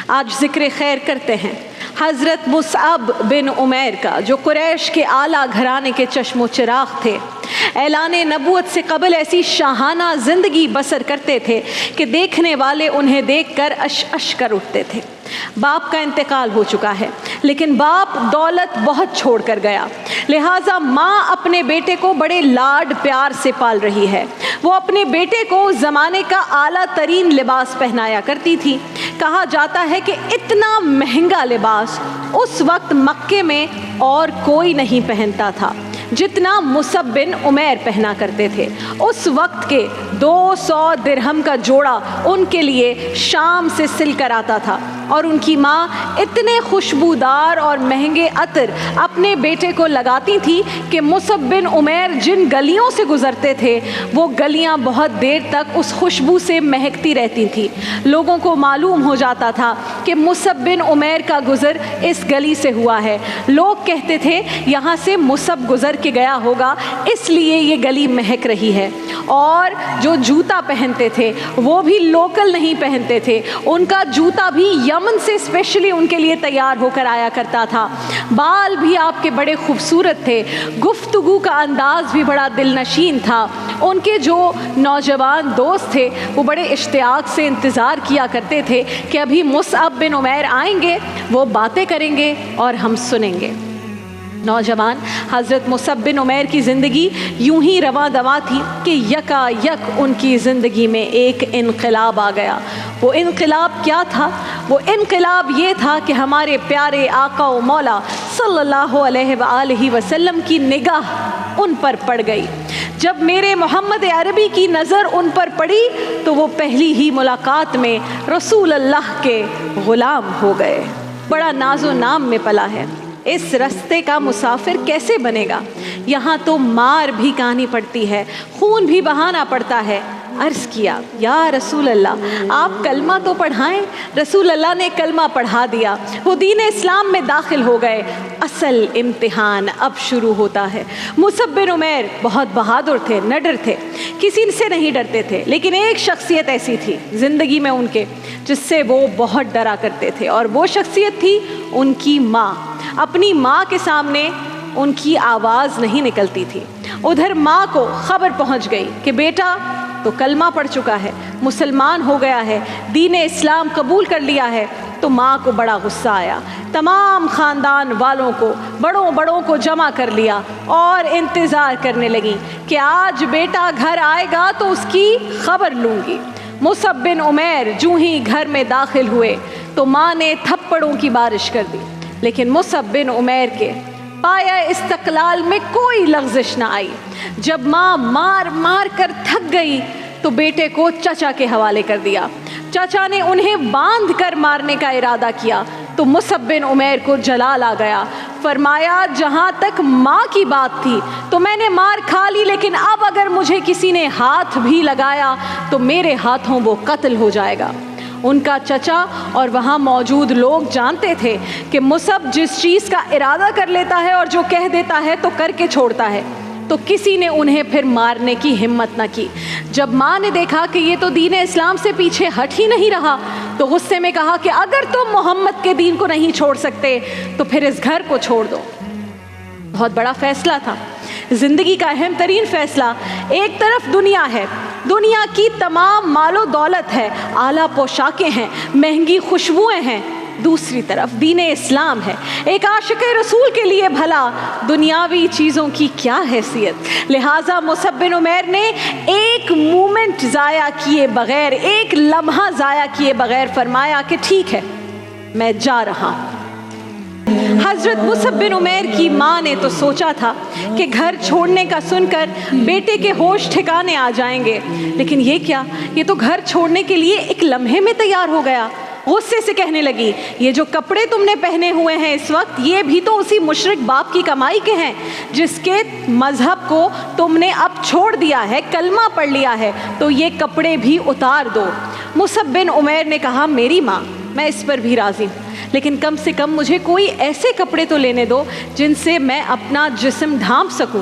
آج ذکر خیر کرتے ہیں حضرت مصعب بن عمیر کا، جو قریش کے اعلیٰ گھرانے کے چشم و چراغ تھے۔ اعلان نبوت سے قبل ایسی شاہانہ زندگی بسر کرتے تھے کہ دیکھنے والے انہیں دیکھ کر اش اش کر اٹھتے تھے۔ باپ کا انتقال ہو چکا ہے، لیکن باپ دولت بہت چھوڑ کر گیا، لہٰذا ماں اپنے بیٹے کو بڑے لاڈ پیار سے پال رہی ہے۔ وہ اپنے بیٹے کو زمانے کا اعلیٰ ترین لباس پہنایا کرتی تھی۔ کہا جاتا ہے کہ اتنا مہنگا لباس اس وقت مکے میں اور کوئی نہیں پہنتا تھا جتنا مصعب بن عمیر پہنا کرتے تھے۔ اس وقت کے 200 درہم کا جوڑا ان کے لیے شام سے سل کر آتا تھا، اور ان کی ماں اتنے خوشبودار اور مہنگے عطر اپنے بیٹے کو لگاتی تھی کہ مصعب بن عمیر جن گلیوں سے گزرتے تھے وہ گلیاں بہت دیر تک اس خوشبو سے مہکتی رہتی تھی۔ لوگوں کو معلوم ہو جاتا تھا کہ مصعب بن عمیر کا گزر اس گلی سے ہوا ہے۔ لوگ کہتے تھے یہاں سے مصعب گزر کے گیا ہوگا، اس لیے یہ گلی مہک رہی ہے۔ اور جو جوتا پہنتے تھے وہ بھی لوکل نہیں پہنتے تھے، ان کا جوتا بھی یمن سے اسپیشلی ان کے لیے تیار ہو کر آیا کرتا تھا۔ بال بھی آپ کے بڑے خوبصورت تھے، گفتگو کا انداز بھی بڑا دل نشین تھا۔ ان کے جو نوجوان دوست تھے وہ بڑے اشتیاق سے انتظار کیا کرتے تھے کہ ابھی مصعب بن عمیر آئیں گے، وہ باتیں کریں گے اور ہم سنیں گے۔ نوجوان حضرت مصعب بن عمیر کی زندگی یوں ہی رواں دواں تھی کہ یکا یک ان کی زندگی میں ایک انقلاب آ گیا۔ وہ انقلاب کیا تھا؟ وہ انقلاب یہ تھا کہ ہمارے پیارے آقا و مولا صلی اللہ علیہ وآلہ وسلم کی نگاہ ان پر پڑ گئی۔ جب میرے محمد عربی کی نظر ان پر پڑی تو وہ پہلی ہی ملاقات میں رسول اللہ کے غلام ہو گئے۔ بڑا ناز و نام میں پلا ہے، اس رستے کا مسافر کیسے بنے گا؟ یہاں تو مار بھی کہانی پڑتی ہے، خون بھی بہانا پڑتا ہے۔ عرض کیا یا رسول اللہ آپ کلمہ تو پڑھائیں۔ رسول اللہ نے کلمہ پڑھا دیا، وہ دین اسلام میں داخل ہو گئے۔ اصل امتحان اب شروع ہوتا ہے۔ مصعب بن عمیر بہت بہادر تھے، نڈر تھے، کسی سے نہیں ڈرتے تھے، لیکن ایک شخصیت ایسی تھی زندگی میں ان کے جس سے وہ بہت ڈرا کرتے تھے، اور وہ شخصیت تھی ان کی ماں۔ اپنی ماں کے سامنے ان کی آواز نہیں نکلتی تھی۔ ادھر ماں کو خبر پہنچ گئی کہ بیٹا تو کلمہ پڑھ چکا ہے، مسلمان ہو گیا ہے، دین اسلام قبول کر لیا ہے، تو ماں کو بڑا غصہ آیا۔ تمام خاندان والوں کو بڑوں کو جمع کر لیا اور انتظار کرنے لگی کہ آج بیٹا گھر آئے گا تو اس کی خبر لوں گی۔ مصعب بن عمیر جو ہی گھر میں داخل ہوئے تو ماں نے تھپڑوں کی بارش کر دی، لیکن مصعب بن عمیر کے پایا استقلال میں کوئی لغزش نہ آئی۔ جب ماں مار مار کر تھک گئی تو بیٹے کو چچا کے حوالے کر دیا۔ چچا نے انہیں باندھ کر مارنے کا ارادہ کیا تو مصعب بن عمیر کو جلال آ گیا۔ فرمایا جہاں تک ماں کی بات تھی تو میں نے مار کھا لی، لیکن اب اگر مجھے کسی نے ہاتھ بھی لگایا تو میرے ہاتھوں وہ قتل ہو جائے گا۔ ان کا چچا اور وہاں موجود لوگ جانتے تھے کہ مصعب جس چیز کا ارادہ کر لیتا ہے اور جو کہہ دیتا ہے تو کر کے چھوڑتا ہے، تو کسی نے انہیں پھر مارنے کی ہمت نہ کی۔ جب ماں نے دیکھا کہ یہ تو دین اسلام سے پیچھے ہٹ ہی نہیں رہا تو غصے میں کہا کہ اگر تم محمد کے دین کو نہیں چھوڑ سکتے تو پھر اس گھر کو چھوڑ دو۔ بہت بڑا فیصلہ تھا، زندگی کا اہم ترین فیصلہ۔ ایک طرف دنیا ہے، دنیا کی تمام مال و دولت ہے، اعلیٰ پوشاکیں ہیں، مہنگی خوشبوئیں ہیں، دوسری طرف دین اسلام ہے۔ ایک عاشق رسول کے لیے بھلا دنیاوی چیزوں کی کیا حیثیت؟ لہٰذا مصعب بن عمیر نے ایک مومنٹ ضائع کیے بغیر، ایک لمحہ ضائع کیے بغیر فرمایا کہ ٹھیک ہے میں جا رہا ہوں۔ حضرت مصعب بن عمیر کی ماں نے تو سوچا تھا کہ گھر چھوڑنے کا سن کر بیٹے کے ہوش ٹھکانے آ جائیں گے، لیکن یہ کیا، یہ تو گھر چھوڑنے کے لیے ایک لمحے میں تیار ہو گیا۔ غصے سے کہنے لگی یہ جو کپڑے تم نے پہنے ہوئے ہیں اس وقت، یہ بھی تو اسی مشرک باپ کی کمائی کے ہیں جس کے مذہب کو تم نے اب چھوڑ دیا ہے، کلمہ پڑھ لیا ہے، تو یہ کپڑے بھی اتار دو۔ مصعب بن عمیر نے کہا میری ماں میں اس پر بھی راضی ہوں، لیکن کم سے کم مجھے کوئی ایسے کپڑے تو لینے دو جن سے میں اپنا جسم ڈھانپ سکوں۔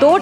2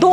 2